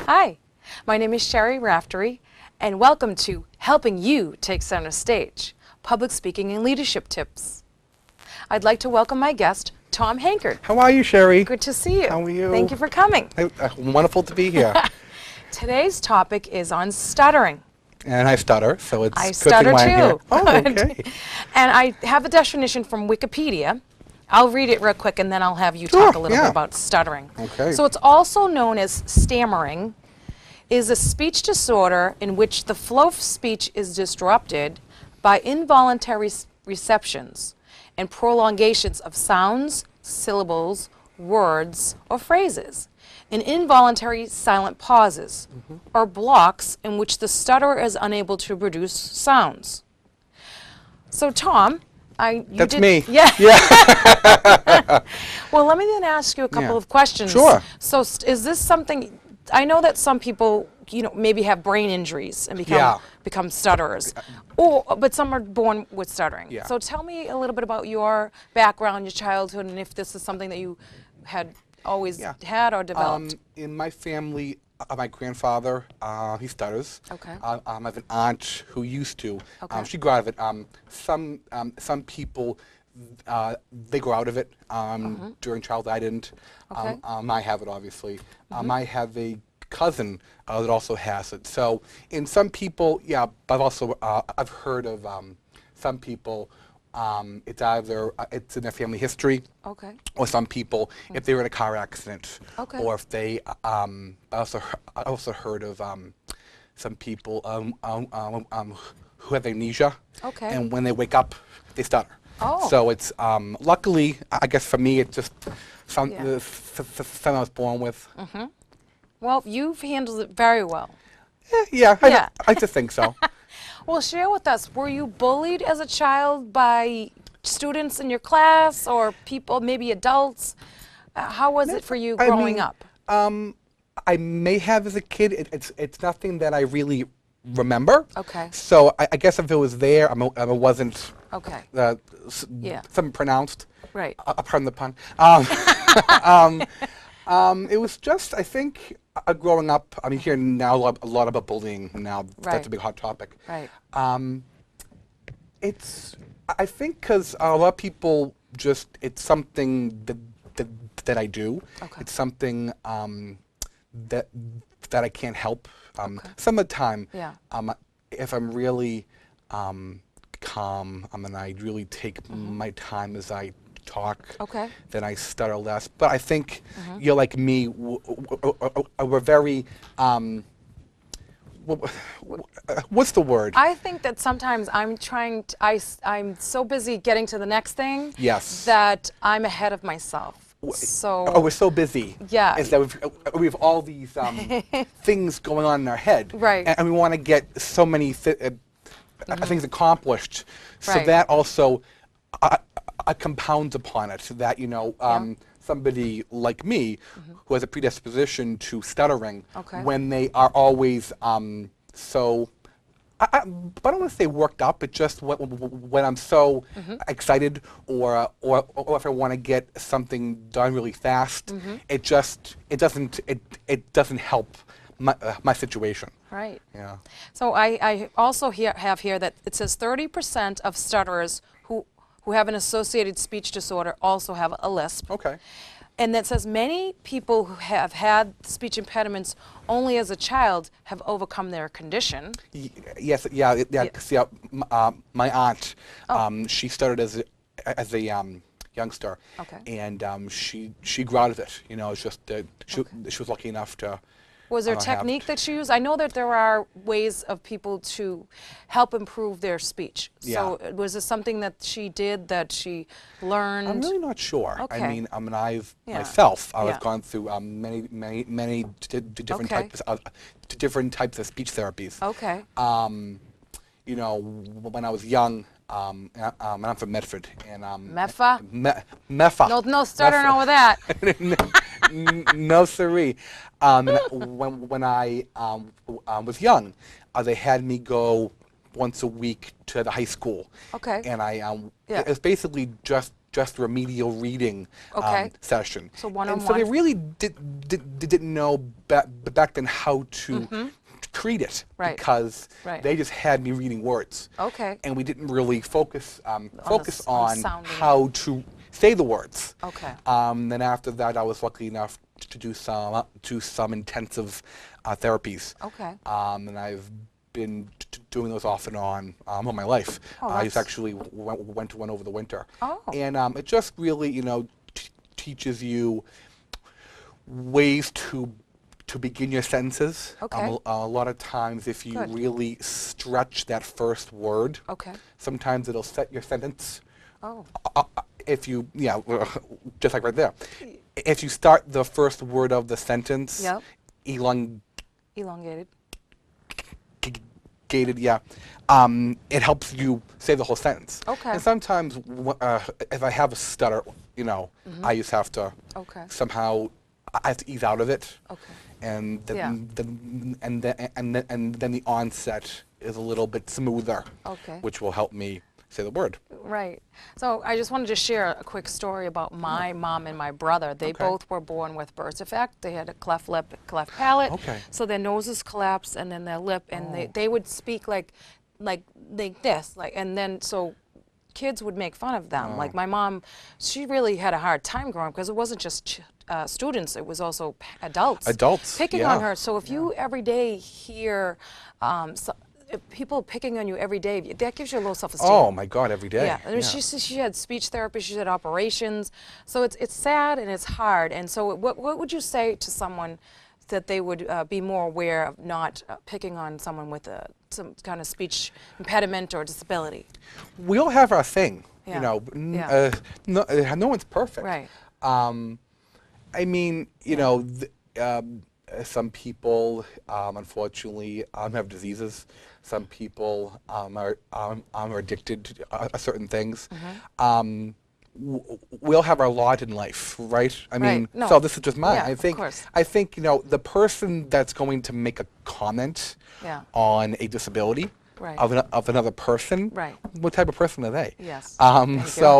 Hi, my name is Sherry Raftery, and welcome to Helping You Take Center Stage, Public Speaking and Leadership Tips. I'd like to welcome my guest, Tom Hankard. How are you, Sherry? Good to see you. How are you? Thank you for coming. Wonderful to be here. Today's topic is on stuttering. And I stutter, so it's I good stutter thing why I'm here. too. Oh, okay. And I have a definition from Wikipedia. I'll read it real quick and then I'll have you Sure, talk a little bit yeah. about stuttering. Okay. So it's also known as stammering, is a speech disorder in which the flow of speech is disrupted by involuntary receptions and prolongations of sounds, syllables, words, or phrases, and involuntary silent pauses, or blocks in which the stutterer is unable to produce sounds. So Tom, That's me. Yeah. Yeah. Well, let me then ask you a couple Yeah. of questions. Sure. So is this something, I know that some people, maybe have brain injuries and become stutterers, but some are born with stuttering. Yeah. So tell me a little bit about your background, your childhood, and if this is something that you had always had or developed. In my family, my grandfather, he stutters. Okay. I have an aunt who used to. Okay. She grew out of it. Some people, they grow out of it during childhood. I didn't. Okay. I have it, obviously. I have a cousin that also has it. So in some people, yeah, but also I've heard of some people, it's either it's in their family history, Okay. or some people if they were in a car accident, Okay. or if they. I also heard of some people who have amnesia, Okay. and when they wake up, they stutter. Oh. So it's luckily, I guess for me, it's just something Yeah. I was born with. Well, you've handled it very well. Yeah, Yeah. I just think so. Well, share with us, were you bullied as a child by students in your class or people, maybe adults? How was it for you growing up? I may have as a kid. It's nothing that I really remember. Okay. So I guess if it was there, it wasn't Okay. Yeah. something pronounced. Right. Pardon the pun. It was just, I think, growing up. I mean, here now a lot about bullying now. Right. That's a big hot topic. Right. I think because a lot of people just, it's something that I do. Okay. It's something that I can't help. Some of the time, Yeah. if I'm really calm, and I really take my time as I talk, Okay. then I stutter less. But I think you're like me. We're very. What's the word? I think that sometimes I'm I'm so busy getting to the next thing Yes. that I'm ahead of myself. So Oh, we're so busy. Yeah. Is that we have all these things going on in our head. Right. And we want to get so many things accomplished. So Right. that also compounds upon it. So that, somebody like me who has a predisposition to stuttering, Okay. when they are always so. But I don't want to say worked up. It's just when I'm so excited, or if I want to get something done really fast, it doesn't help my situation. Right. Yeah. So I also have here that it says 30% of stutterers who have an associated speech disorder also have a lisp. Okay. And that says many people who have had speech impediments only as a child have overcome their condition. Yes. Yeah. See, my aunt, she started as a youngster. Okay. And she grew out of it. It's just she was lucky enough to. Was there a technique that you used? I know that there are ways of people to help improve their speach. So was this something that she did, that she learned? I'm really not sure. Okay. I mean, I've Yeah. myself, Yeah. I've gone through many different Okay. types of speech therapies. Okay. When I was young, and I'm from Medford, and Meffa? Meffa. No stuttering over that. No siree. When I was young, they had me go once a week to the high school. Okay. And Yeah. it was basically just just remedial reading Okay. session. So And one-on-one. so they really didn't know back then how to treat it, Right. because Right. they just had me reading words. Okay. And we didn't really focus on on sounding. how to say the words. Okay. Then after that, I was lucky enough to do some intensive therapies. Okay. And I've been doing those off and on all my life. Oh, I just that's- actually went to one over the winter. Oh. And it just really, teaches you ways to begin your sentences. Okay. A lot of times, if you Good. really stretch that first word, Okay. sometimes it'll set your sentence. Oh. If you, just like right there. If you start the first word of the sentence, Yep. elongated, Elongated. it helps you say the whole sentence. Okay. And sometimes, if I have a stutter, I just have to Okay. somehow, I have to ease out of it. Okay. And then, Yeah. and then the onset is a little bit smoother, Okay. which will help me say the word. Right. So I just wanted to share a quick story about my mom and my brother. They Okay. both were born with birth defect. They had a cleft lip, cleft palate. Okay. So their noses collapsed and then their lip, and they would speak like this, and then so kids would make fun of them. Like my mom, she really had a hard time growing up because it wasn't just students, it was also adults. Adults, picking yeah. on her. So if you every day hear if people picking on you every day, that gives you a low self-esteem. Oh my God, every day. Yeah, I mean, she had speech therapy, she had operations, so it's sad and it's hard. And so, what would you say to someone that they would be more aware of not picking on someone with some kind of speech impediment or disability? We all have our thing, Yeah. no one's perfect. Right. I mean, some people, unfortunately, have diseases. Some people are addicted to certain things. We all have our lot in life, right? I mean, No. so this is just mine. Yeah, I think, of course. the person that's going to make a comment Yeah. on a disability Right. of another person, Right. what type of person are they? Yes. So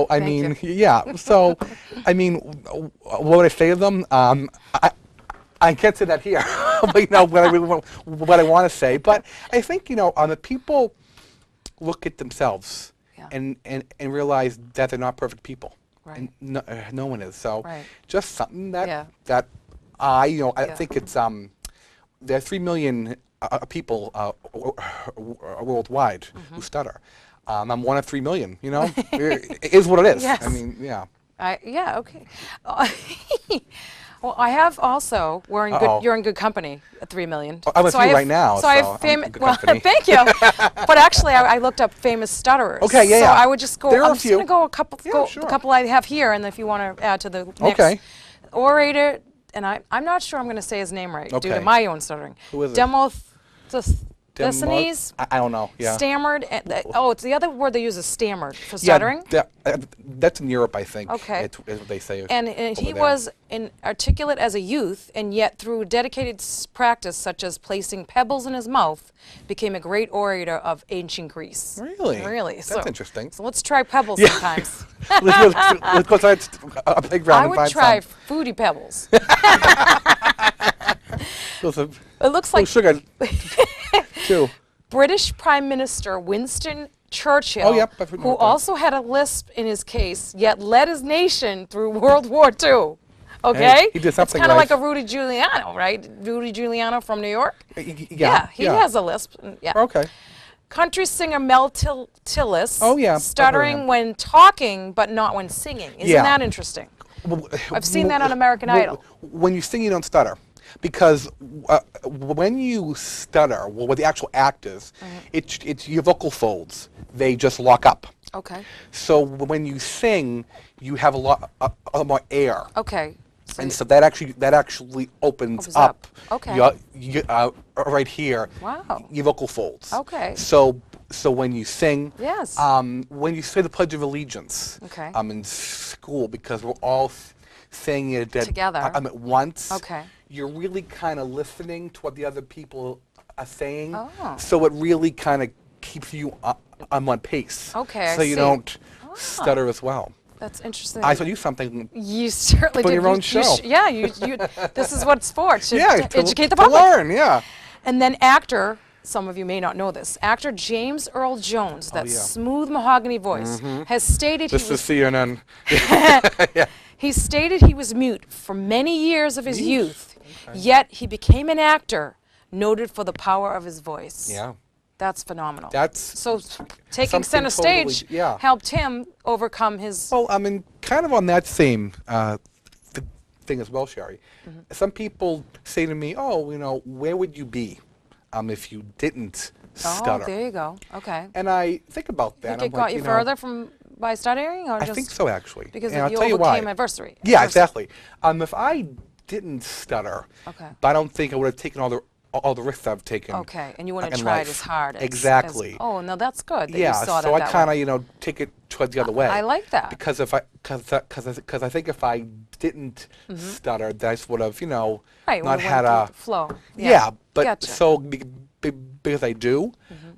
you. I Thank mean, you. yeah. So I mean, what would I say to them? I can't say that here, but what I want to say. But I think the people look at themselves Yeah. and realize that they're not perfect people, Right. and no one is. So Right. just something that Yeah. I Yeah. think it's there are 3 million people worldwide who stutter. I'm one of 3 million. It is what it is. Yes. I mean, yeah. Yeah, okay. Well, I have also, you're in good company at 3 million. I'm with So you I have- right now, So I so have I'm famous, in good well, company. thank you. But actually, I looked up famous stutterers. Okay, yeah, So yeah. I would just go, There are I'm a just going to few. go Sure. the couple I have here, and if you want to add to the mix. Okay. Orator, and I'm not sure I'm going to say his name right due to Okay. my own stuttering. Who is it? Demosthenes. I don't know. Yeah. Stammered. It's the other word they use is stammered for stuttering. Yeah, that's in Europe, I think. Okay. Is what they say. And over he there. was articulate as a youth, and yet through dedicated practice, such as placing pebbles in his mouth, became a great orator of ancient Greece. Really? Really. That's interesting. So let's try pebbles Yeah. sometimes. let's go outside a playground I and would find try some. fruity pebbles. Those are It looks like sugar too. British Prime Minister Winston Churchill, Oh, yep, I've heard who about that. also had a lisp in his case, yet led his nation through World War II. Okay? Hey, he did something It's kind of right. like a Rudy Giuliano, right? Rudy Giuliano from New York? Yeah. He has a lisp. Yeah. Okay. Country singer Mel Tillis, Oh, yeah, I've heard of stuttering him. when talking but not when singing. Isn't Yeah. that interesting? I've seen that on American Idol. When you sing, you don't stutter. Because when you stutter, what the actual act is, it's your vocal folds. They just lock up. Okay. So when you sing, you have a lot more air. Okay. So And so that actually opens Opens up. Okay. right here. Wow. Your vocal folds. Okay. So when you sing, Yes. when you say the Pledge of Allegiance, Okay. in school, because we're all saying it Together. At once. Okay. You're really kind of listening to what the other people are saying. Oh. So it really kind of keeps you on one pace. Okay, I So you see. don't stutter as well. That's interesting. I showed you something. You certainly Put did. your own show. Yeah, this is what it's for, to educate the to public. learn, yeah. And then actor, some of you may not know this, actor James Earl Jones, that yeah. smooth mahogany voice, has stated This he was is CNN. yeah. he stated he was mute for many years of his youth, yet he became an actor noted for the power of his voice. Yeah. That's phenomenal. That's so taking something center totally- stage yeah. helped him overcome his. Well, I mean, kind of on that same thing as well, Sherry. Some people say to me, "Oh, you know, where would you be if you didn't stutter?" Oh, there you go. Okay. And I think about that. Think I'm it got like, you know, further by stuttering, or I just think so, actually. because and I'll you tell you overcame why. adversity? Yeah, Adversity. exactly. If I didn't stutter, Okay. but I don't think I would have taken all the risks I've taken. Okay, and you wouldn't have in tried life. as hard. Exactly. Oh, no, that's good. That Yeah, you saw so that I that kind way. of, take it towards the other way. I like that. Because I think if I didn't stutter, then I just would have, Right, not we had went a through the flow. Yeah, but Gotcha. so because I do,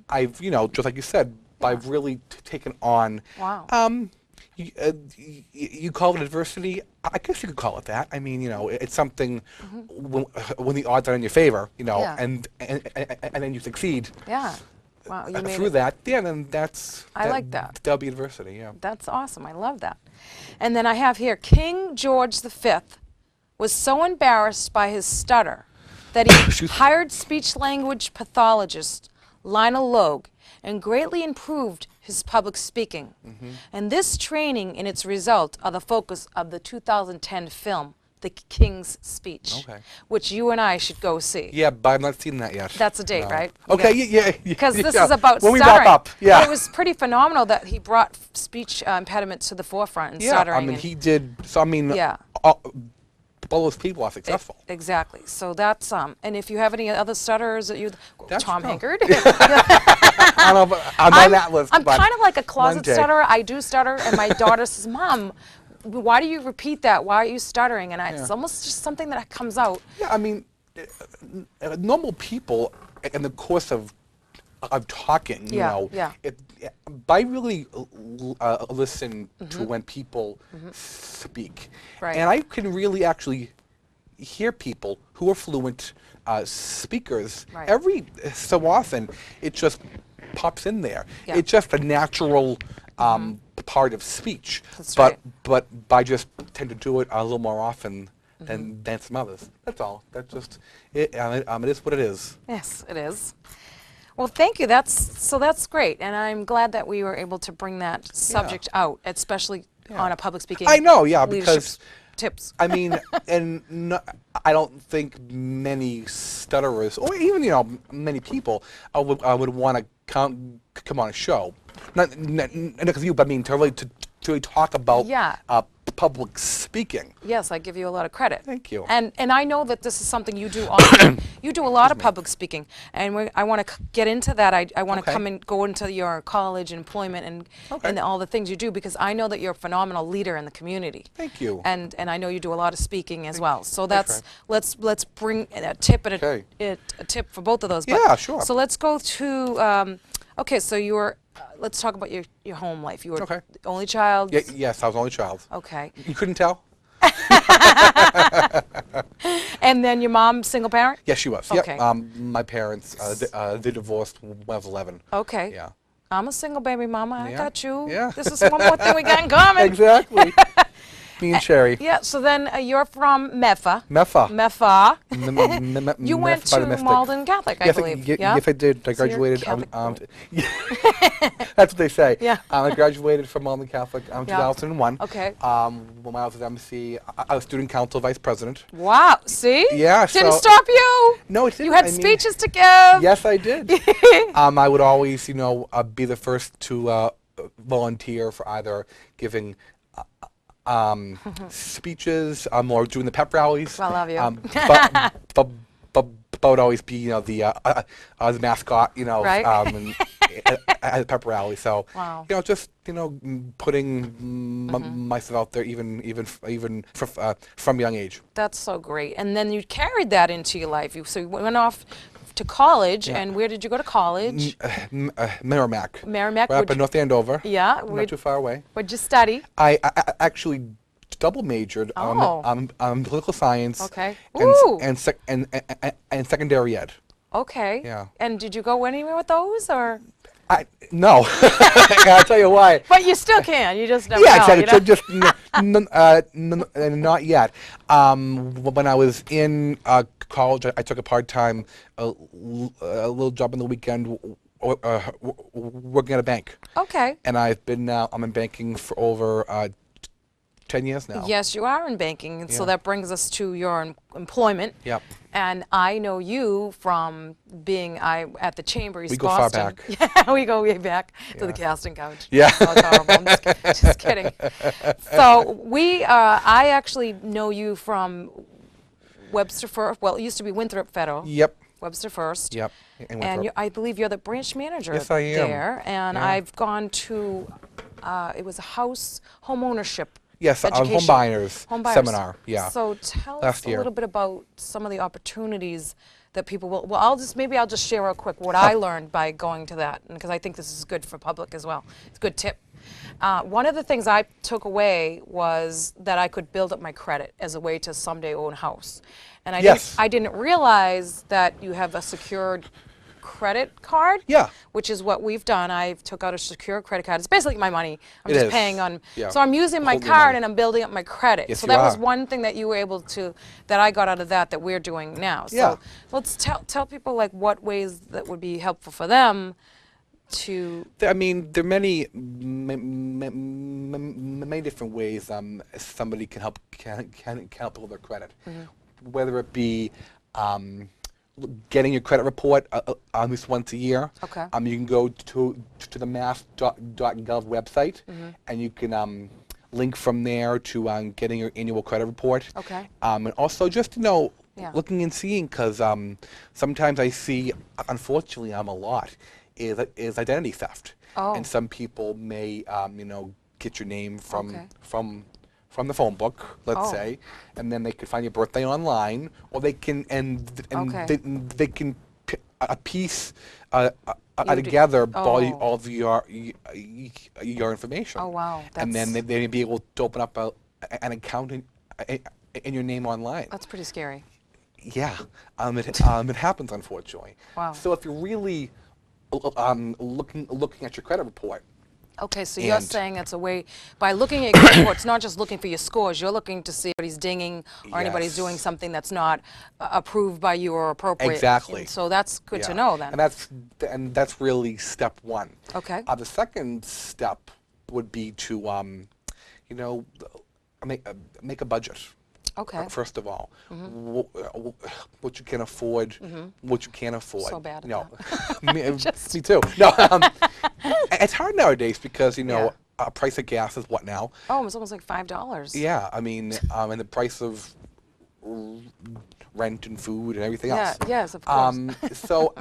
I've just like you said, I've really taken on. Wow. You call it adversity. I guess you could call it that. I mean, it's something when the odds are in your favor, Yeah. and then you succeed. Yeah. Wow, you made Through it. that, yeah, then I like that. That'll be adversity, yeah. That's awesome. I love that. And then I have here, King George V was so embarrassed by his stutter that he Excuse me. hired speech-language pathologist Lionel Logue and greatly improved his public speaking. And this training and its result are the focus of the 2010 film, The King's Speech, Okay. which you and I should go see. Yeah, but I've not seen that yet. That's a date, No. right? We Okay, got- yeah. Because this yeah. is about when stuttering. we wrap up, yeah. But it was pretty phenomenal that he brought speech impediments to the forefront and yeah, stuttering. I mean, and- he did, so I mean, Yeah. all those people are successful. Exactly. So that's and if you have any other stutterers that you, That's Tom no. Hankard. I don't know if I'm on that list, I'm but kind of like a closet one day. stutterer. I do stutter, and my daughter says, "Mom, why do you repeat that? Why are you stuttering?" And it's almost just something that comes out. Yeah, I mean, normal people, in the course of talking, you Yeah, know, yeah. I really listen to when people speak, Right. and I can really actually hear people who are fluent speakers. Right. Every so often, it just pops in there. Yeah. It's just a natural part of speech. That's but right. but I just tend to do it a little more often than some others. That's all. That's just it. It is what it is. Yes, it is. Well, thank you. That's great, and I'm glad that we were able to bring that subject out, especially on a public speaking. I know, yeah, leadership because tips. I mean, and I don't think many stutterers, or even many people, would want to come on a show. Not because of you, but I mean to really talk about Yeah. public speaking. Yes, I give you a lot of credit. Thank you. And I know that this is something you do often. You do a lot of public speaking, and I want to get into that. I want to Okay. go into your college employment and Okay. all the things you do, because I know that you're a phenomenal leader in the community. Thank you. And I know you do a lot of speaking as well. So Thanks, let's bring a tip and Okay. a tip for both of those. Yeah, sure. So let's go to okay. So you were. Let's talk about your home life. You were Okay. the only child. Yes, I was the only child. Okay. You couldn't tell? And then your mom, single parent? Yes, she was. Okay. Yep. My parents they divorced when I was 11. Okay. Yeah. I'm a single baby mama. I Yeah. got you. Yeah. This is one more thing we got in common. Exactly. Me and Sherry. Yeah, so then you're from Meffa. Meffa. Meffa. You You went to Malden Catholic, I believe. Yeah? Yes, I did. I So you're graduated. Catholic. That's what they say. Yeah. I graduated from Malden Catholic in 2001. Okay. When I was at MC, I was student council vice president. Wow, see? Yeah, Didn't so- stop you. No, it didn't. You had I mean, speeches to give. Yes, I did. I would always, be the first to volunteer for either giving speeches or doing the pep rallies. I love you. But would always be, the mascot, Right. and, at the pep rally. So, Wow. just putting myself out there, even from a young age. That's so great. And then you carried that into your life. So you went off to college, Yeah. and where did you go to college? Merrimack. Merrimack. Right up in North Andover. Yeah. Not too far away. What'd you study? I actually double majored Oh. on political science Okay. and, Ooh. and secondary ed. Okay. Yeah. And did you go anywhere with those, or? No. I'll tell you why. But you still can. You just never Yeah, know. You know? just not yet. When I was in college, I took a part-time a little job on the weekend working at a bank. Okay. And I'm in banking for over 10 years now. Yes, you are in banking, and so Yeah. that brings us to your employment. Yep. And I know you from being at the Chamber East We go far Boston. back. Yeah, we go way back to the Yeah. casting couch. Yeah. So it's horrible. I'm just kidding. So I actually know you from Webster First. Well, it used to be Winthrop Federal. Yep. Webster First. Yep. And I believe you're the branch manager Yes, I am. there. And Yeah. I've gone to, it was a home ownership. Yes, home education. buyers Home buyers. seminar. Yeah. So tell us Last a year. little bit about some of the opportunities that people will. Well, I'll just share real quick what I learned by going to that, because I think this is good for public as well. It's a good tip. One of the things I took away was that I could build up my credit as a way to someday own a house, and Yes. I didn't realize that you have a secured credit card. Yeah. Which is what we've done. I took out a secure credit card. It's basically my money. I'm It just is. paying on. Yeah. So I'm using my Holding your card money. and I'm building up my credit. Yes, so you that was are. one thing that you were able to, that I got out of that we're doing now. So Yeah. let's tell people like what ways that would be helpful for them to. I mean, there are many different ways somebody can help build their credit, whether it be getting your credit report at least once a year. Okay. You can go to the mass.gov website, and you can link from there to getting your annual credit report. Okay. And also just Yeah. looking and seeing, because sometimes I see, unfortunately, a lot is identity theft. Oh. And some people may get your name Okay. from the phone book, let's Oh. say, and then they could find your birthday online, or they can Okay. they can piece You together all oh. of your information. Oh wow. And then they may be able to open up an account in your name online. That's pretty scary. Yeah, it happens, unfortunately. Wow. So if you're really looking at your credit report. Okay, so you're And- saying it's a way, by looking at your credit report, it's not just looking for your scores, you're looking to see if anybody's dinging or anybody's Yes. doing something that's not approved by you or appropriate. Exactly. And so that's good to Yeah. know then. And that's really step one. Okay. The second step would be to make a budget. Okay. First of all, what you can afford, what you can't afford. So bad at No, Just- me too. No, it's hard nowadays because Yeah. price of gas is what now? Oh, it's almost like $5. Yeah, I mean, and the price of rent and food and everything Yeah, else. yes, of course. So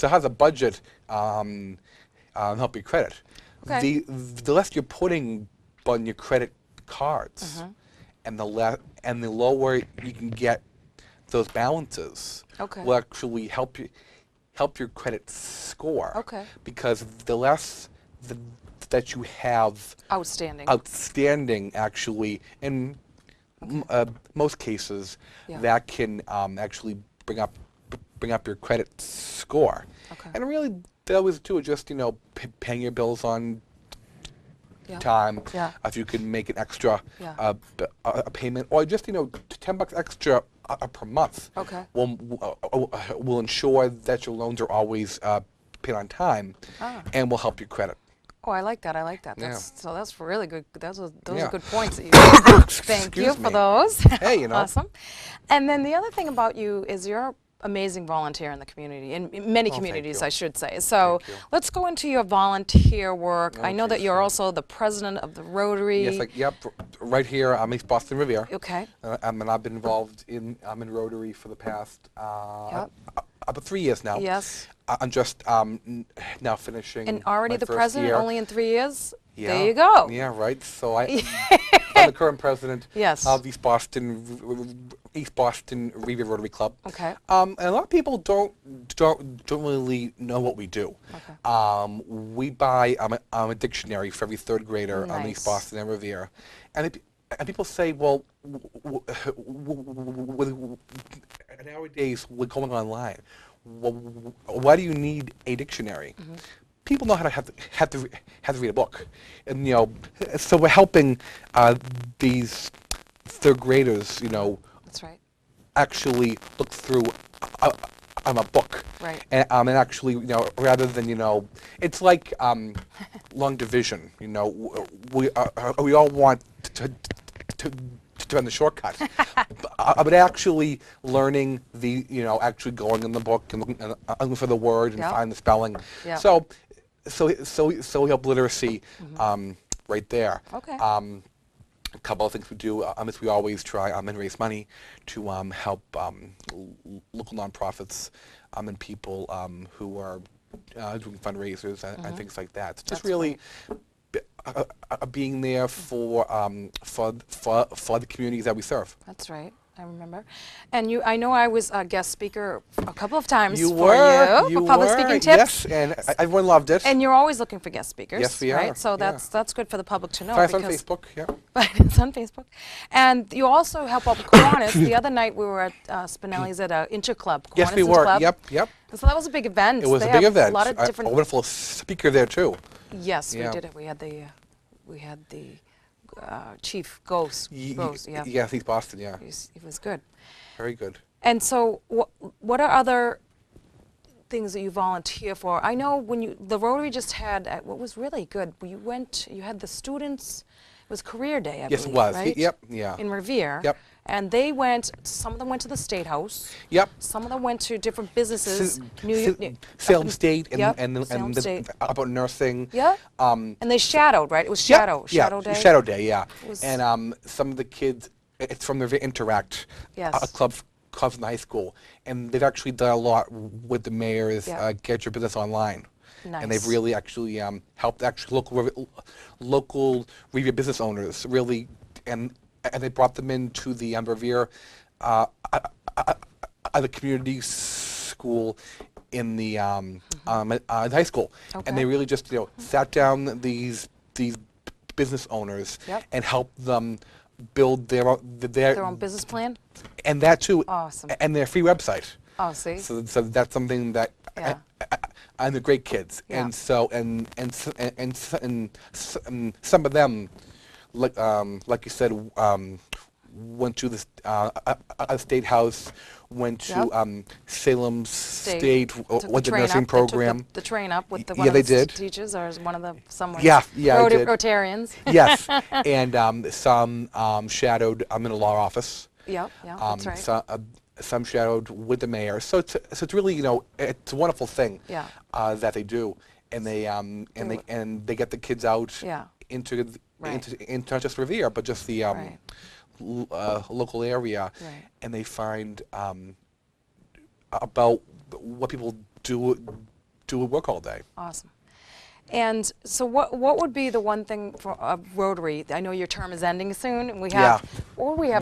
has a budget help your credit. Okay. The less you're putting on your credit cards, and the lower you can get those balances, Okay. will actually help your credit score. Okay. Because the less that you have Outstanding. actually, in most cases, Yeah. that can actually bring up your credit score. Okay. And really, that was too just paying your bills on Yeah. time. Yeah. If you can make an extra Yeah. a payment, or just $10 extra per month, Okay. will ensure that your loans are always paid on time, Ah. and will help your credit. Oh, I like that. I like that. Yeah. So that's really good. Those Yeah. are good points that you Thank you Excuse for me. those. Hey, Awesome. And then the other thing about you is you're amazing volunteer in the community, in many thank communities, you. I should say. So Thank you. let's go into your volunteer work. I know Okay, that you're sure. also the president of the Rotary. Yes, yep, right here, East Boston Riviera. Okay. And I've been involved in Rotary for the past Yep. about 3 years now. Yes. I'm just now finishing. And already my the first president, year. only in 3 years? Yeah. There you go. Yeah, right. So I the current president Yes. of East Boston Revere Rotary Club. Okay. And a lot of people don't really know what we do. Okay. We buy a dictionary for every third grader in Nice. East Boston and Revere, and people say, well, nowadays we're going online. Why do you need a dictionary? People know how to have to read a book, and so we're helping these third graders, That's right. actually look through a book, Right. and actually, rather than it's like long division. We all want to run the shortcut, but actually learning actually going in the book and looking for the word and Yep. find the spelling. Yep. So we help literacy right there. Okay. A couple of things we do is we always try and raise money to help local nonprofits and people who are doing fundraisers and things like that. It's just That's really being there for the communities that we serve. That's right. I remember. And I know I was a guest speaker a couple of times You for were. you for public speaking Yes, tips. and everyone loved it. And you're always looking for guest speakers. Yes, we right? are, So yeah. that's good for the public to know. Find us on because Facebook. Yeah. But it's on Facebook. And you also help out with Kiwanis. The other night we were at Spinelli's at a Inter Club. Yes, we Kiwanis were. Club. Yep. And so that was a big event. It was They a big have event. A lot of different. A wonderful speaker there too. Yes, Yeah. we did it. We had the chief Ghost. Yeah. Yes, East Boston. Yeah. It was good. Very good. And so, what are other things that you volunteer for? I know the Rotary just had what was really good. You had the students. It was Career Day, I Yes, believe, it was. right? Yep. Yeah. In Revere. Yep. And they went. Some of them went to the State House. Yep. Some of them went to different businesses. Salem State Yep, and Salem State. about nursing. Yeah. And they shadowed, right? It was Shadow Day. Shadow Day, yeah. It was- And some of the kids, it's from the Interact Yes. clubs in the high school, and they've actually done a lot with the mayor's Yeah. Get Your Business Online. Nice. And they've really actually helped local Revere business owners really, and they brought them into the Revere the community school in the high school, Okay. and they really just sat down these business owners Yep. and helped them build their Their own business plan. and that too, Awesome. and their free website. Oh, see. So that's something that Yeah. and the great kids, Yeah. and so some of them, like you said, went to the State House, went to Yep. Salem State, Took went to the nursing They took program. the train up with Yeah, one of they the did. teachers, or one of the someone. Yeah, I did. Rotarians. Yes, and some shadowed in a law office. Yep. Yeah. That's right. Some shadowed with the mayor. So it's really it's a wonderful thing. Yeah. That they do, and they get the kids out Yeah. into not just Revere, but just the Right. local area, Right. and they find about what people do at work all day. Awesome. And so what would be the one thing for Rotary? I know your term is ending soon, and we have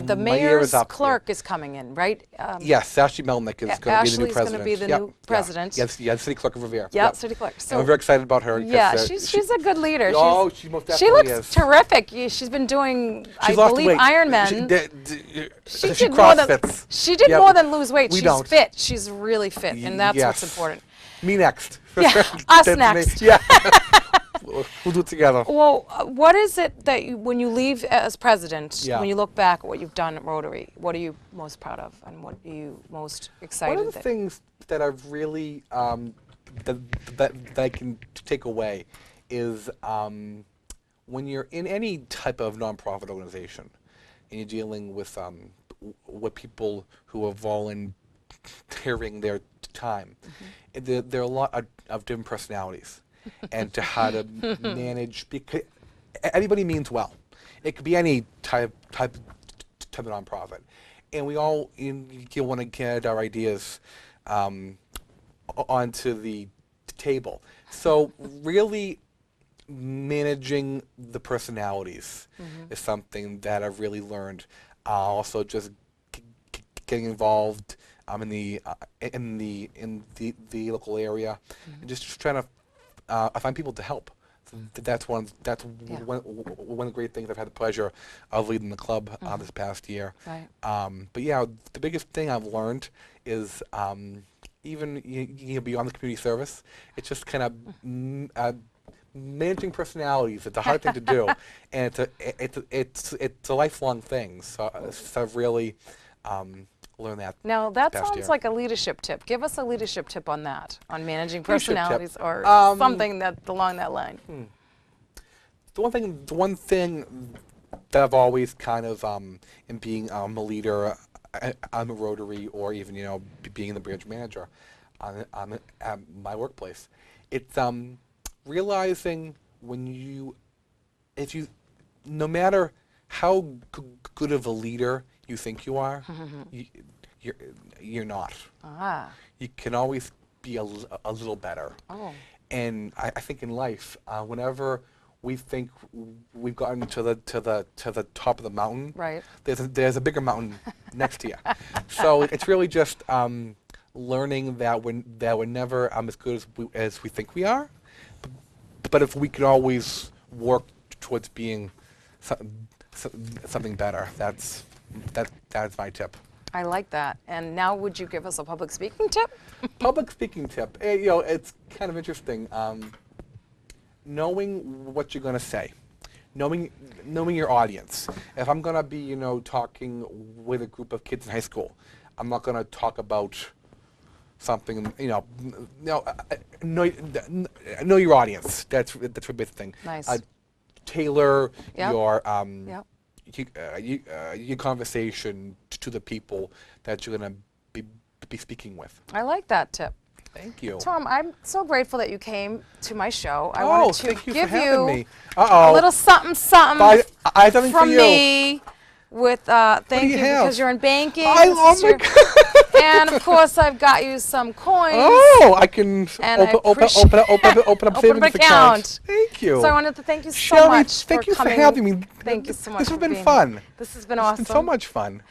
the My year is mayor's up, clerk is coming in, right? Yes, Ashley Melnick is going to be the new Ashley's president. gonna be the Yep, new yeah. president. Yes, city clerk of Revere. Yeah, Yep. city clerk. And So we're very excited about her. 'cause, yeah, she's a good leader. Oh, she most She definitely looks is. terrific. She's been doing, I She's lost believe, weight. Ironman. She did more than CrossFits. she did Yeah, more than lose weight. we She's don't. fit. She's really fit, and that's what's Yes. important. Me next. Yeah, us That's me. next. Yeah. We'll do it together. Well, what is it that when you leave as president, Yeah. when you look back at what you've done at Rotary, what are you most proud of, and what are you most excited? One of the things that I've really that I can take away is when you're in any type of nonprofit organization and you're dealing with people who are volunteering their time, there are a lot of different personalities, and to how to manage, because everybody means well. It could be any type of nonprofit, and we all want to get our ideas onto the table. So really, managing the personalities is something that I've really learned. Also, just getting involved in the local area, and just trying to find people to help. So that's one of the great things I've had the pleasure of leading the club this past year. Right. But yeah, the biggest thing I've learned is even beyond the community service, it's just kind of managing personalities. It's a hard thing to do, and it's a lifelong thing. So I've really learned that. Now that past sounds year. like a leadership tip. Give us a leadership tip on that, on managing Leadership tip. personalities or something that along that line. The one thing that I've always kind of in being a leader on the Rotary, or even being the branch manager at my workplace, it's realizing no matter how good of a leader you think you are, you're not. You can always be a little better. And I think in life, whenever we think we've gotten to the top of the mountain, Right. there's a bigger mountain next to you. So it's really just learning that we're never as good as we think we are, but if we can always work towards being something better, that's my tip. I like that. And now would you give us a public speaking tip? Public speaking tip. It's kind of interesting. Knowing what you're going to say, knowing your audience. If I'm going to be, talking with a group of kids in high school, I'm not going to talk about something, know your audience. That's a big thing. Nice. Tailor Yep. your Yep. your conversation to the people that you're going to be speaking with. I like that tip. Thank you. Tom, I'm so grateful that you came to my show. I Oh, wanted to thank you give for having me. a little something I have something for from you. me with thank do you you have? because you're in banking. Oh my God. And of course I've got you some coins. Oh, I can And I open up Open up savings an account. Thank you. So I wanted to thank you so Shelly, much thank for you coming. for having me. Thank you so much. This has for been being fun. here. This has been It's awesome. been so much fun.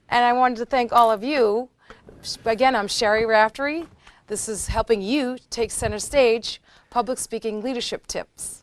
And I wanted to thank all of you. Again, I'm Sherry Raftery. This is helping you take center stage, public speaking leadership tips.